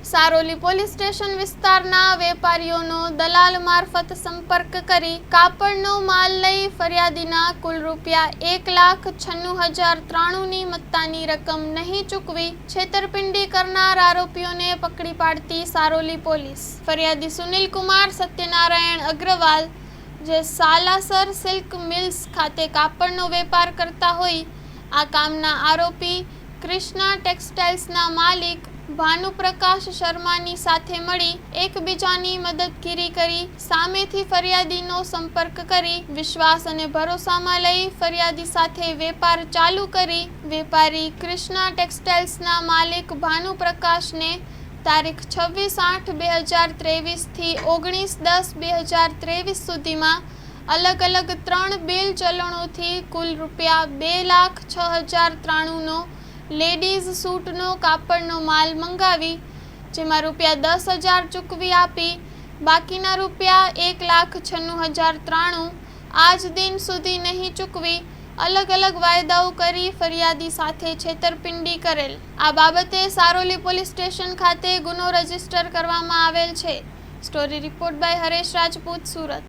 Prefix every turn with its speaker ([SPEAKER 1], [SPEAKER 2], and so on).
[SPEAKER 1] Saroli police station વિસ્તારના વેપારીઓનો દલાલ મારફત સંપર્ક કરી કાપડનો માલ લઈ ફરિયાદીના કુલ ₹1,96,093ની મત્તાની રકમ નહીં ચૂકવી છેતરપિંડી કરનાર આરોપીઓને પકડી પાડતી સારોલી પોલીસ। ફરિયાદી સુનિલ કુમાર સત્યનારાયણ અગ્રવાલ, જે સાલાસર સિલ્ક મિલ્સ ખાતે કાપડનો વેપાર કરતા હોય, આ કામના આરોપી કૃષ્ણા ટેક્સટાઇલ્સના માલિક ભાનુપ્રકાશ શર્માની સાથે મળી એકબીજાની મદદગીરી કરી સામેથી ફરિયાદીનો સંપર્ક કરી વિશ્વાસ અને ભરોસામાં લઈ ફરિયાદી સાથે વેપાર ચાલુ કરી વેપારી કૃષ્ણા ટેક્સટાઇલ્સના માલિક ભાનુપ્રકાશને તારીખ 26/8/2023 થી 19/10/2023 સુધીમાં અલગ અલગ 3 બિલ ચલણોથી કુલ ₹2,06,093નો લેડીઝ સૂટનો કાપડનો માલ મંગાવી, જેમાં ₹10,000 ચૂકવી આપી બાકીના ₹1,96,093 આજ દિન સુધી નહીં ચૂકવી અલગ અલગ વાયદાઓ કરી ફરિયાદી સાથે છેતરપિંડી કરેલ। આ બાબતે સારોલી પોલીસ સ્ટેશન ખાતે ગુનો રજીસ્ટર કરવામાં આવેલ છે। Story report by Haresh Rajput, Surat.